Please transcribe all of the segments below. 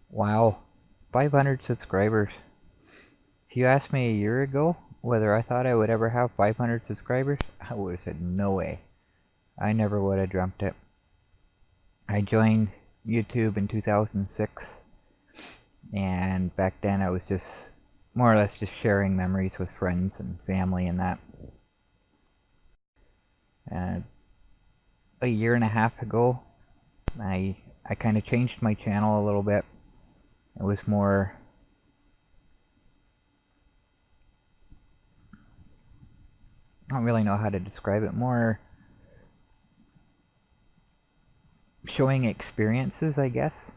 Wow, 500 subscribers. If you asked me a year ago whether I thought I would ever have 500 subscribers, I would have said no way. I never would have dreamt it. I joined YouTube in 2006, and back then I was just more or less just sharing memories with friends and family and that. And a year and a half ago, I kind of changed my channel a little bit. It was more, I don't really know how to describe it, more showing experiences, I guess,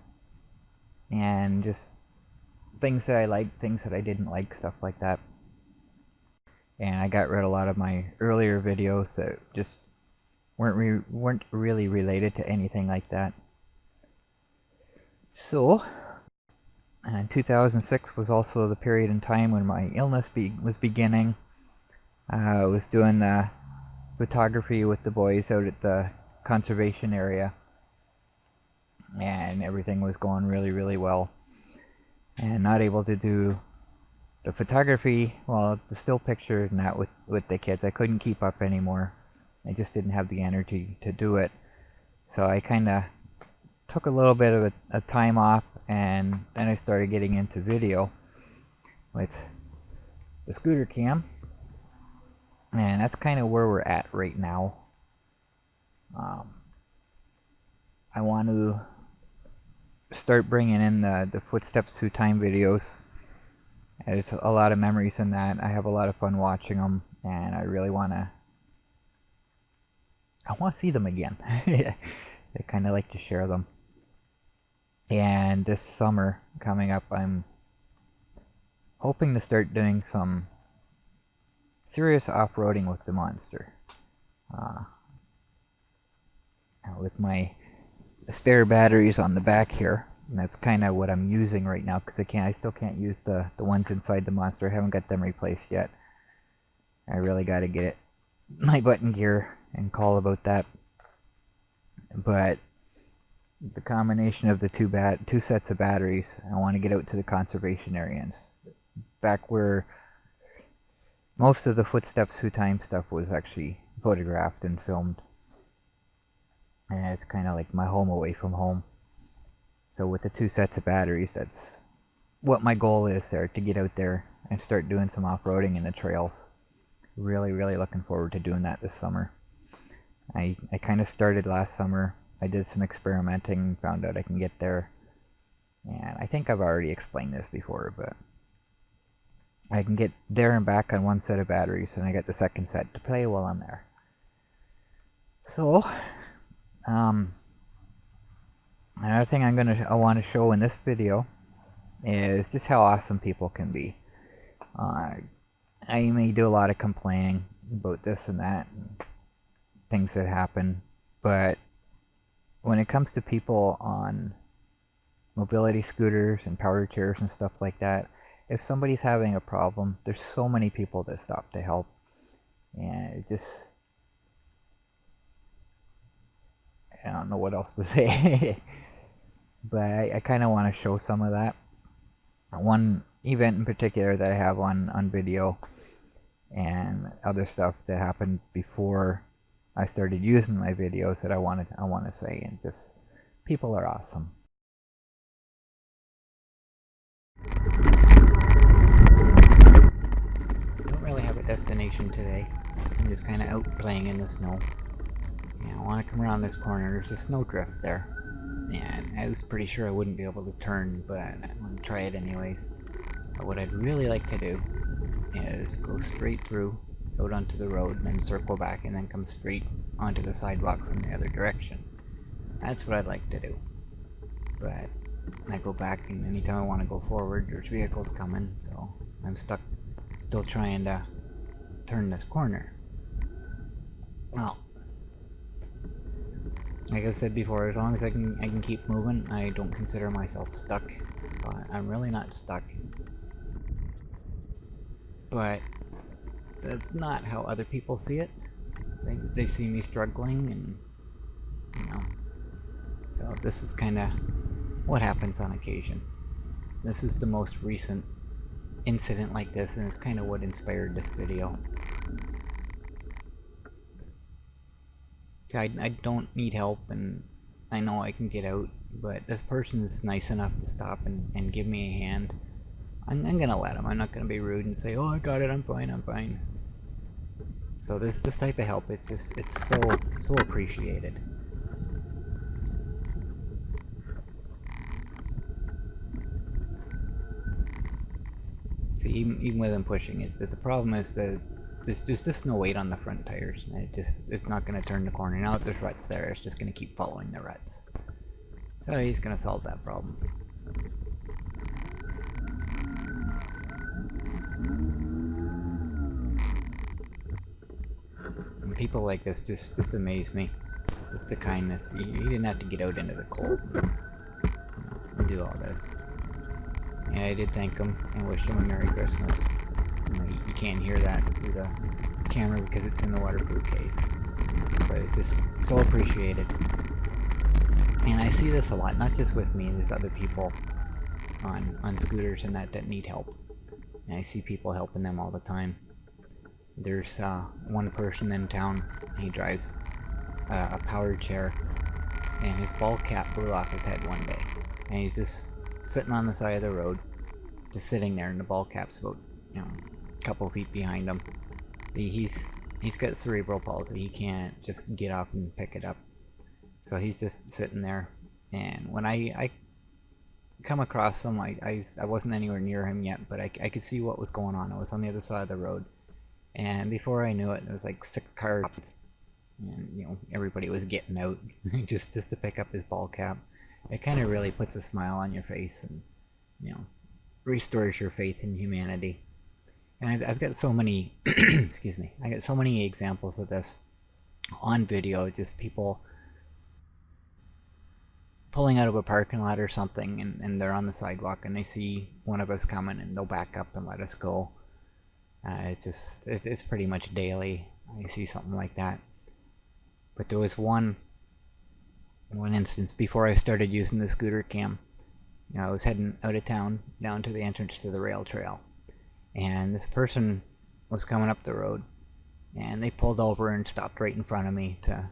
and just things that I liked, things that I didn't like, stuff like that. And I got rid of a lot of my earlier videos that just weren't really related to anything like that. So, 2006 was also the period in time when my illness was beginning. I was doing the photography with the boys out at the conservation area, and everything was going really, really well. And not able to do the photography, well, the still pictures and that with the kids. I couldn't keep up anymore. I just didn't have the energy to do it. So I kind of took a little bit of a time off, and then I started getting into video with the scooter cam. And that's kind of where we're at right now. I want to start bringing in the Footsteps Through Time videos. There's a lot of memories in that. I have a lot of fun watching them, and I really want to see them again. I kind of like to share them. And this summer coming up, I'm hoping to start doing some serious off-roading with the Monster. With my spare batteries on the back here. And that's kind of what I'm using right now, because I still can't use the ones inside the Monster. I haven't got them replaced yet. I really got to get it my button gear and call about that. But the combination of the two sets of batteries, I want to get out to the conservation areas, back where most of the Footsteps Through Time stuff was actually photographed and filmed. And it's kind of like my home away from home. So with the two sets of batteries, that's what my goal is there, to get out there and start doing some off-roading in the trails. Really, really looking forward to doing that this summer. I kind of started last summer. I did some experimenting, found out I can get there. And I think I've already explained this before, but I can get there and back on one set of batteries, and I got the second set to play while I'm there. So, another thing I want to show in this video is just how awesome people can be. I may do a lot of complaining about this and that, and things that happen, but when it comes to people on mobility scooters and power chairs and stuff like that, if somebody's having a problem, there's so many people that stop to help, and it just, I don't know what else to say. But I kind of want to show some of that. One event in particular that I have on video, and other stuff that happened before I started using my videos that I want to say, and just people are awesome. I don't really have a destination today. I'm just kind of out playing in the snow. Yeah, I want to come around this corner. There's a snowdrift there. And I was pretty sure I wouldn't be able to turn, but I'm going to try it anyways. But what I'd really like to do is go straight through, out onto the road, and then circle back, and then come straight onto the sidewalk from the other direction. That's what I'd like to do. But I go back, and anytime I want to go forward, there's vehicles coming, so I'm stuck still trying to turn this corner. Well, like I said before, as long as I can keep moving, I don't consider myself stuck. So I'm really not stuck. But that's not how other people see it. They see me struggling, and you know. So this is kind of what happens on occasion. This is the most recent incident like this, and it's kind of what inspired this video. I don't need help, and I know I can get out, but this person is nice enough to stop and give me a hand. I'm gonna let him. I'm not gonna be rude and say, "Oh, I got it. I'm fine. I'm fine." So this type of help, it's so appreciated. See, even with him pushing, is that the problem is that there's just no weight on the front tires, and it's not going to turn the corner. Now that there's ruts there, it's just going to keep following the ruts. So he's going to solve that problem. And people like this just amaze me. Just the kindness. He didn't have to get out into the cold and do all this. And I did thank him and wish him a Merry Christmas. You can't hear that through the camera because it's in the waterproof case. But it's just so appreciated. And I see this a lot, not just with me, there's other people on scooters and that need help. And I see people helping them all the time. There's one person in town, he drives a power chair, and his ball cap blew off his head one day. And he's just sitting on the side of the road, just sitting there, and the ball cap's about, you know, a couple feet behind him. He's got cerebral palsy. He can't just get off and pick it up, so he's just sitting there. And when I come across him, I wasn't anywhere near him yet, but I could see what was going on. I was on the other side of the road, and before I knew it, there was like 6 cars, and you know, everybody was getting out just to pick up his ball cap. It kind of really puts a smile on your face, and you know, restores your faith in humanity. And I've got so many excuse me, I got so many examples of this on video, just people pulling out of a parking lot or something, and they're on the sidewalk and they see one of us coming and they'll back up and let us go. It's pretty much daily I see something like that. But there was one instance before I started using the scooter cam. You know, I was heading out of town down to the entrance to the rail trail, and this person was coming up the road, and they pulled over and stopped right in front of me to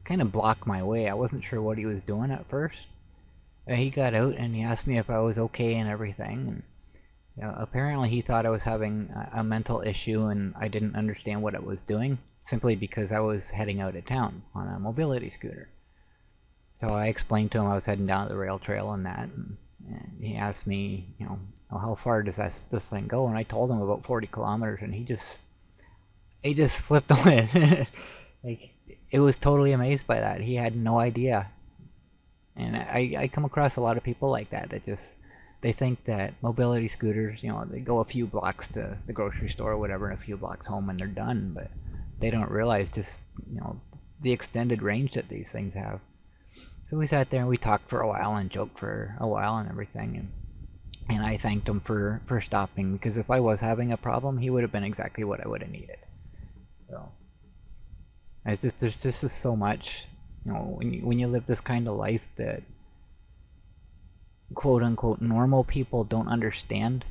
kind of block my way. I wasn't sure what he was doing at first. He got out and he asked me if I was okay and everything, and you know, apparently he thought I was having a mental issue and I didn't understand what I was doing, simply because I was heading out of town on a mobility scooter. So I explained to him I was heading down the rail trail and that, and he asked me, you know, oh, how far does this thing go? And I told him about 40 kilometers, and he just flipped on it. Like, it was totally amazed by that. He had no idea. And I come across a lot of people like that just, they think that mobility scooters, you know, they go a few blocks to the grocery store or whatever, and a few blocks home and they're done, but they don't realize just, you know, the extended range that these things have. So we sat there and we talked for a while and joked for a while and everything, and I thanked him for stopping, because if I was having a problem, he would have been exactly what I would have needed. So there's just so much, you know, when you live this kind of life that quote unquote normal people don't understand.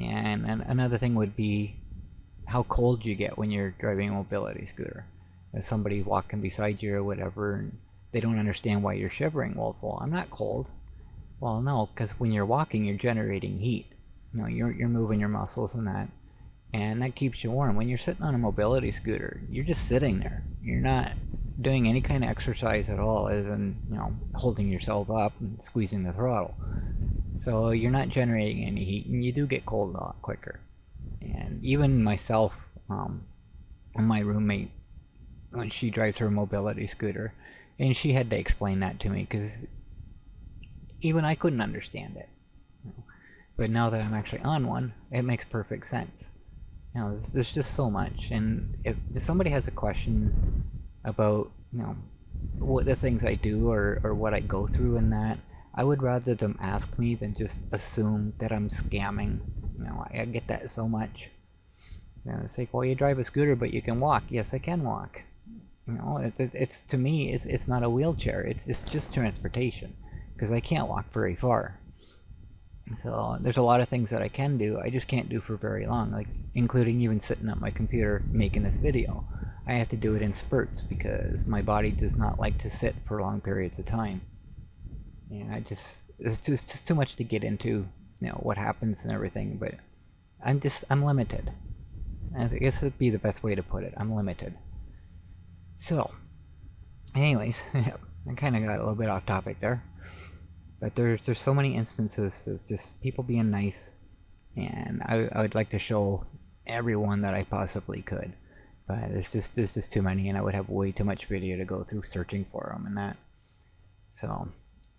And another thing would be how cold you get when you're driving a mobility scooter. If somebody walking beside you or whatever, and they don't understand why you're shivering. Well, I'm not cold. Well, no, because when you're walking, you're generating heat. You know, you're moving your muscles and that keeps you warm. When you're sitting on a mobility scooter, you're just sitting there. You're not doing any kind of exercise at all, other than, you know, holding yourself up and squeezing the throttle. So you're not generating any heat, and you do get cold a lot quicker. And even myself, my roommate, when she drives her mobility scooter, and she had to explain that to me, because even I couldn't understand it. But now that I'm actually on one, it makes perfect sense. You know, there's just so much, and if somebody has a question about, you know, what the things I do or what I go through in that, I would rather them ask me than just assume that I'm scamming. You know, I get that so much. You know, it's like, well, you drive a scooter, but you can walk. Yes, I can walk. You know, it's to me, it's not a wheelchair. It's just transportation, because I can't walk very far. So there's a lot of things that I can do, I just can't do for very long, like including even sitting at my computer making this video. I have to do it in spurts because my body does not like to sit for long periods of time. And it's just too much to get into, what happens and everything, but I'm limited. I guess that'd be the best way to put it. I'm limited. So, anyways, I kind of got a little bit off topic there. But there's so many instances of just people being nice, and I would like to show everyone that I possibly could. But there's just too many, and I would have way too much video to go through searching for them and that. So,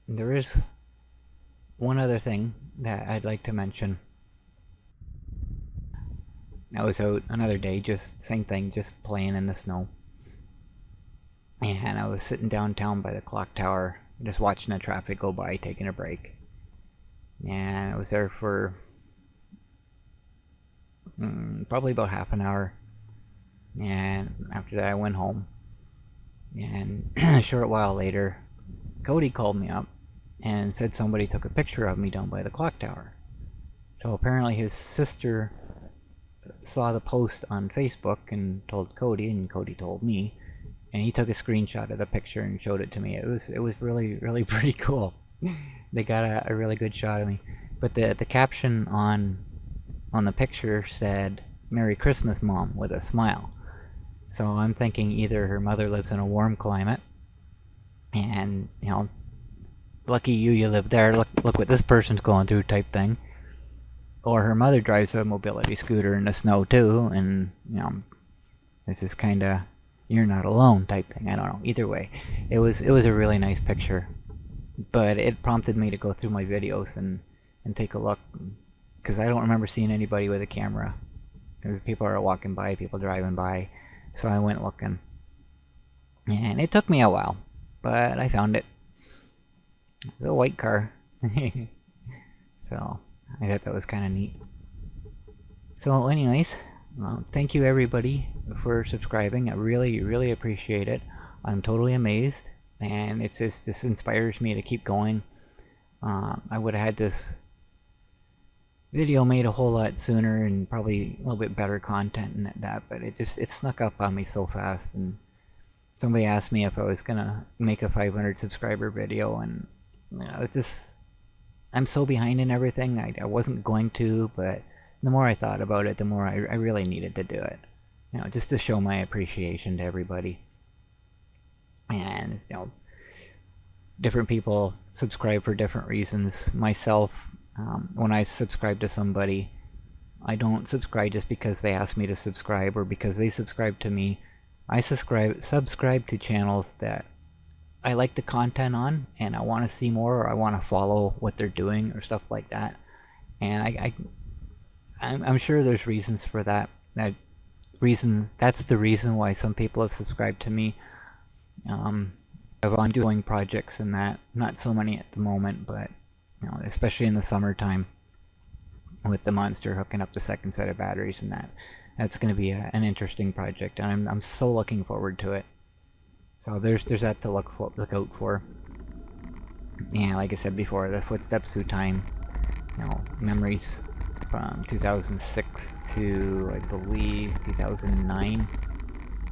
there is one other thing that I'd like to mention. I was out another day, just same thing, just playing in the snow. And I was sitting downtown by the clock tower, just watching the traffic go by, taking a break. And I was there for probably about half an hour. And after that I went home. And a short while later, Cody called me up and said somebody took a picture of me down by the clock tower. So apparently his sister saw the post on Facebook and told Cody, and Cody told me, and he took a screenshot of the picture and showed it to me. It was really pretty cool. They got a really good shot of me. But the caption on the picture said, "Merry Christmas, Mom," with a smile. So I'm thinking either her mother lives in a warm climate, and lucky you live there. Look what this person's going through, type thing. Or her mother drives a mobility scooter in the snow too, and this is kind of, you're not alone type thing. I don't know. Either way, it was a really nice picture, but it prompted me to go through my videos and take a look, because I don't remember seeing anybody with a camera. Because people are walking by, people driving by, so I went looking, and it took me a while, but I found it. It's a white car. So I thought that was kind of neat. So anyways, thank you everybody for subscribing. I really appreciate it. I'm totally amazed, and it's just, this inspires me to keep going. I would have had this video made a whole lot sooner and probably a little bit better content and that, but it snuck up on me so fast. And somebody asked me if I was gonna make a 500 subscriber video, and it's just, I'm so behind in everything. I wasn't going to, but the more I thought about it, the more I really needed to do it. Just to show my appreciation to everybody. And different people subscribe for different reasons. Myself, when I subscribe to somebody, I don't subscribe just because they ask me to subscribe or because they subscribe to me. I subscribe to channels that I like the content on, and I want to see more, or I want to follow what they're doing or stuff like that. And I'm sure there's reasons for that. That's the reason why some people have subscribed to me. Of ongoing projects and that, not so many at the moment, but especially in the summertime with the Monster hooking up the second set of batteries and that's going to be an interesting project, and I'm so looking forward to it. So there's that to look out for. Yeah, like I said before, the Footsteps Through Time, memories from 2006 to, I believe, 2009.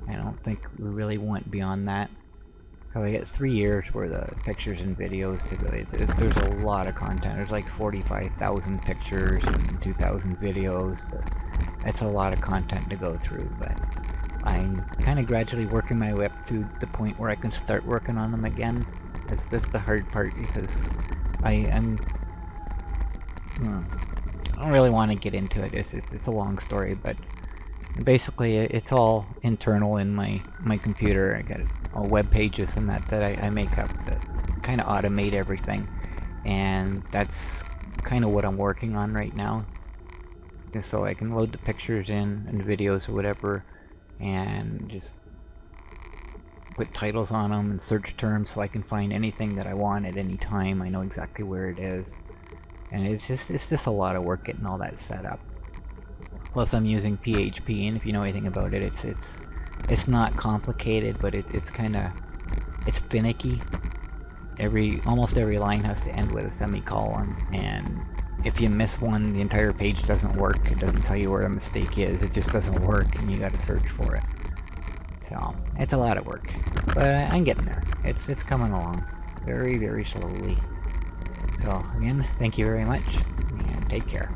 I don't think we really went beyond that. So I get 3 years worth of pictures and videos to go. There's a lot of content. There's like 45,000 pictures and 2,000 videos. That's a lot of content to go through, but I'm kind of gradually working my way up to the point where I can start working on them again. That's the hard part, because I don't really want to get into it. It's a long story, but basically it's all internal in my computer. I got web pages and that I make up that kind of automate everything, and that's kind of what I'm working on right now, just so I can load the pictures in and videos or whatever, and just put titles on them and search terms so I can find anything that I want at any time. I know exactly where it is, and it's just a lot of work getting all that set up. Plus I'm using PHP, and if you know anything about it, it's not complicated, but it's finicky. Almost every line has to end with a semicolon, and if you miss one, the entire page doesn't work. It doesn't tell you where the mistake is. It just doesn't work, and you gotta search for it. So, it's a lot of work. But I'm getting there. It's coming along. Very, very slowly. So, again, thank you very much, and take care.